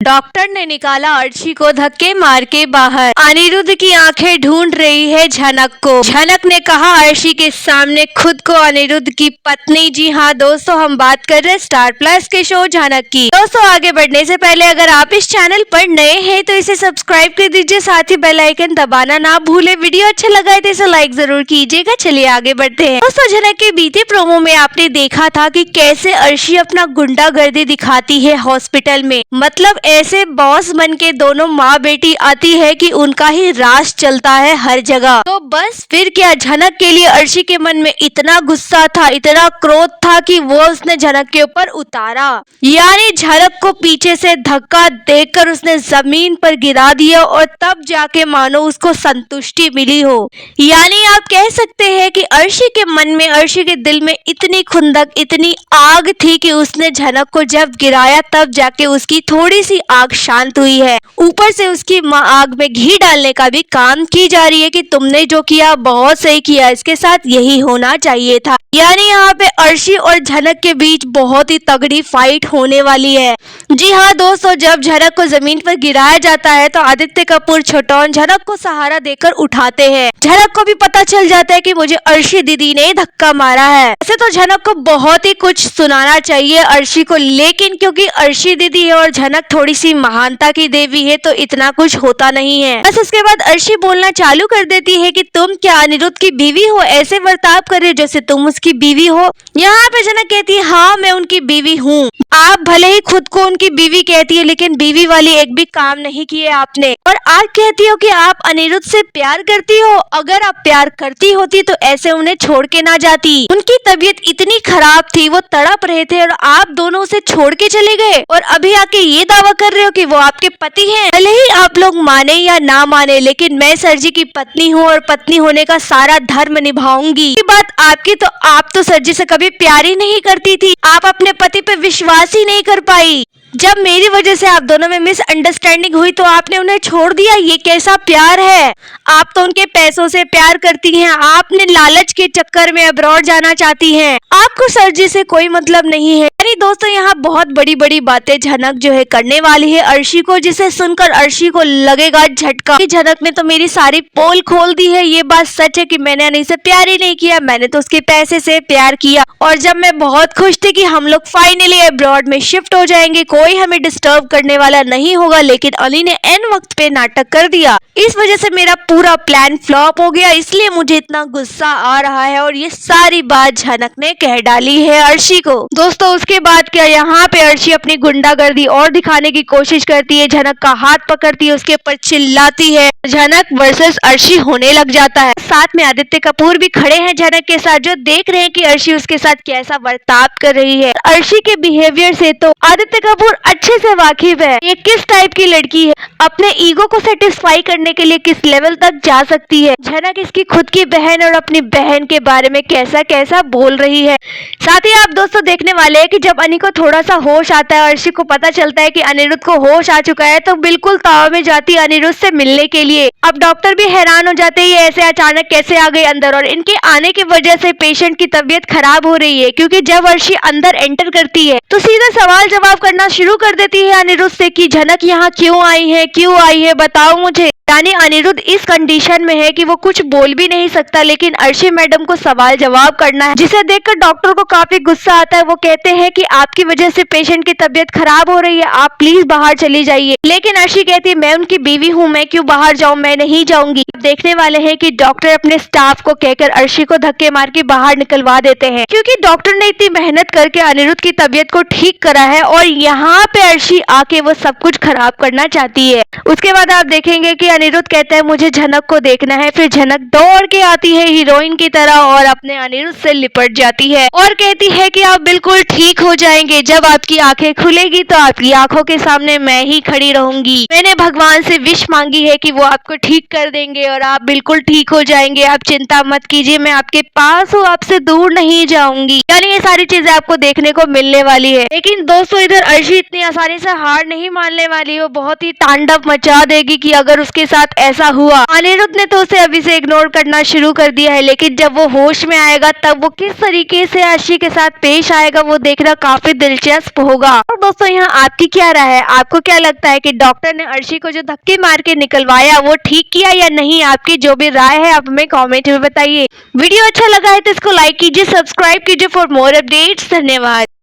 Doctor ने निकाला अर्शी को धक्के मार के बाहर। अनिरुद्ध की आंखें ढूंढ रही है झनक को। झनक ने कहा अर्शी के सामने खुद को अनिरुद्ध की पत्नी। जी हाँ दोस्तों, हम बात कर रहे हैं स्टार प्लस के शो झनक की। दोस्तों आगे बढ़ने से पहले अगर आप इस चैनल पर नए हैं तो इसे सब्सक्राइब कर दीजिए, साथ ही बेल आइकन दबाना ना भूले। वीडियो अच्छा लगा है तो इसे लाइक जरूर कीजिएगा। चलिए आगे बढ़ते हैं। दोस्तों झनक के बीते प्रोमो में आपने देखा था कि कैसे अर्शी अपना गुंडागर्दी दिखाती है हॉस्पिटल में। मतलब ऐसे बॉस बन के दोनों माँ बेटी आती है कि उनका ही राज चलता है हर जगह। तो बस फिर क्या, झनक के लिए अर्शी के मन में इतना गुस्सा था, इतना क्रोध था कि वो उसने झनक के ऊपर उतारा। यानी झनक को पीछे से धक्का देकर उसने जमीन पर गिरा दिया और तब जाके मानो उसको संतुष्टि मिली हो। यानी आप कह सकते हैं कि अर्शी के मन में, अर्शी के दिल में इतनी खुंदक, इतनी आग थी कि उसने झनक को जब गिराया तब जाके उसकी थोड़ी सी आग शांत हुई है। ऊपर से उसकी माँ आग में घी डालने का भी काम की जा रही है कि तुमने जो किया बहुत सही किया, इसके साथ यही होना चाहिए था। यानी यहाँ पे अर्शी और झनक के बीच बहुत ही तगड़ी फाइट होने वाली है। जी हाँ दोस्तों, जब झनक को जमीन पर गिराया जाता है तो आदित्य कपूर छोटौन झनक को सहारा देकर उठाते हैं। झनक को भी पता चल जाता है कि मुझे अर्शी दीदी ने धक्का मारा है। वैसे तो झनक को बहुत ही कुछ सुनाना चाहिए अर्शी को, लेकिन क्योंकि अर्शी दीदी है और झनक थोड़ी सी महानता की देवी है तो इतना कुछ होता नहीं है। बस उसके बाद अर्शी बोलना चालू कर देती है कि तुम क्या अनिरुद्ध की बीवी हो, ऐसे बर्ताव कर रहे जैसे तुम उसकी बीवी हो। यहाँ पे झनक कहती है हाँ मैं उनकी बीवी हूँ। आप भले ही खुद को उनकी बीवी कहती है लेकिन बीवी वाली एक भी काम नहीं किए आपने। और आप कहती हो कि आप अनिरुद्ध से प्यार करती हो। अगर आप प्यार करती होती तो ऐसे उन्हें छोड़ के ना जाती। उनकी तबीयत इतनी खराब थी, वो तड़प रहे थे और आप दोनों उसे छोड़ के चले गए और अभी आके ये दावा कर रहे हो कि वो आपके पति हैं। भले ही आप लोग माने या ना माने, लेकिन मैं सर जी की पत्नी हूँ और पत्नी होने का सारा धर्म निभाऊंगी। ये बात आपकी, तो आप तो सर जी से कभी प्यार ही नहीं करती थी। आप अपने पति पे विश्वास ही नहीं कर पाई। जब मेरी वजह से आप दोनों में मिसअंडरस्टैंडिंग हुई तो आपने उन्हें छोड़ दिया। ये कैसा प्यार है? आप तो उनके पैसों से प्यार करती हैं। आपने लालच के चक्कर में अब्रॉड जाना चाहती हैं। आपको सर जी से कोई मतलब नहीं है। यानी दोस्तों यहाँ बहुत बड़ी बड़ी बातें झनक जो है करने वाली है अर्शी को, जिसे सुनकर अर्शी को लगेगा झटका कि झनक ने तो मेरी सारी पोल खोल दी है। ये बात सच है कि मैंने अनी से प्यार ही नहीं किया, मैंने तो उसके पैसे से प्यार किया। और जब मैं बहुत खुश थी कि हम लोग फाइनली अब्रॉड में शिफ्ट हो जाएंगे, कोई हमें डिस्टर्ब करने वाला नहीं होगा, लेकिन अली ने एन वक्त पे नाटक कर दिया। इस वजह से मेरा पूरा प्लान फ्लॉप हो गया, इसलिए मुझे इतना गुस्सा आ रहा है। और ये सारी बात झनक ने कह डाली है अर्शी को। दोस्तों उसके बाद क्या, यहाँ पे अर्शी अपनी गुंडागर्दी और दिखाने की कोशिश करती है। झनक का हाथ पकड़ती है, उसके ऊपर चिल्लाती है। झनक वर्सेस अर्शी होने लग जाता है। साथ में आदित्य कपूर भी खड़े हैं झनक के साथ, जो देख रहे हैं कि अर्शी उसके साथ कैसा बर्ताव कर रही है। अर्शी के बिहेवियर से तो आदित्य कपूर अच्छे से वाकिफ है। ये किस टाइप की लड़की है, अपने ईगो को सेटिस्फाई करने के लिए किस लेवल तक जा सकती है। झनक इसकी खुद की बहन और अपनी बहन के बारे में कैसा कैसा बोल रही है। साथ ही आप दोस्तों देखने वाले हैं कि जब अनी को थोड़ा सा होश आता है, अर्शी को पता चलता है कि अनिरुद्ध को होश आ चुका है, तो बिल्कुल ताव में जाती है अनिरुद्ध से मिलने के लिए। अब डॉक्टर भी हैरान हो जाते हैं ये ऐसे अचानक कैसे आ गए अंदर, और इनके आने की वजह से पेशेंट की तबीयत खराब हो रही है। क्योंकि जब अर्शी अंदर एंटर करती है तो सीधे सवाल जवाब करना शुरू कर देती है अनिरुद्ध से कि झनक यहाँ क्यों आई है, क्यों आई है, बताओ मुझे। यानी अनिरुद्ध इस कंडीशन में है कि वो कुछ बोल भी नहीं सकता, लेकिन अर्शी मैडम को सवाल जवाब करना है, जिसे देखकर डॉक्टर को काफी गुस्सा आता है। वो कहते हैं कि आपकी वजह से पेशेंट की तबीयत खराब हो रही है, आप प्लीज बाहर चली जाइए। लेकिन अर्शी कहती है मैं उनकी बीवी हूँ, मैं क्यों बाहर जाऊँ, मैं नहीं जाऊंगी। देखने वाले हैं कि डॉक्टर अपने स्टाफ को कहकर अर्शी को धक्के मार के बाहर निकलवा देते हैं, क्योंकि डॉक्टर ने इतनी मेहनत करके अनिरुद्ध की तबीयत को ठीक करा है और यहाँ पे अर्शी आके वो सब कुछ खराब करना चाहती है। उसके बाद आप देखेंगे कि अनिरुद्ध कहता है मुझे झनक को देखना है। फिर झनक दौड़ के आती है हीरोइन की तरह और अपने अनिरुद्ध से लिपट जाती है और कहती है कि आप बिल्कुल ठीक हो जाएंगे। जब आपकी आंखें खुलेगी तो आपकी आंखों के सामने मैं ही खड़ी रहूंगी। मैंने भगवान से विश मांगी है कि वो आपको ठीक कर देंगे और आप बिल्कुल ठीक हो जाएंगे। आप चिंता मत कीजिए, मैं आपके पास हूँ, आपसे दूर नहीं जाऊंगी। यानी ये सारी चीजें आपको देखने को मिलने वाली है। लेकिन दोस्तों इधर अर्शी इतनी आसानी से हार नहीं मानने वाली, वो बहुत ही तांडव मचा देगी कि अगर उसके साथ ऐसा हुआ। अनिरुद्ध ने तो उसे अभी से इग्नोर करना शुरू कर दिया है, लेकिन जब वो होश में आएगा तब वो किस तरीके से अर्शी के साथ पेश आएगा वो देखना काफी दिलचस्प होगा। और दोस्तों यहाँ आपकी क्या राय है, आपको क्या लगता है कि डॉक्टर ने अर्शी को जो धक्के मार के निकलवाया वो ठीक किया या नहीं? आपकी जो भी राय है आप हमें कॉमेंट में बताइए। वीडियो अच्छा लगा है तो इसको लाइक कीजिए, सब्सक्राइब कीजिए फॉर मोर अपडेट्स। धन्यवाद।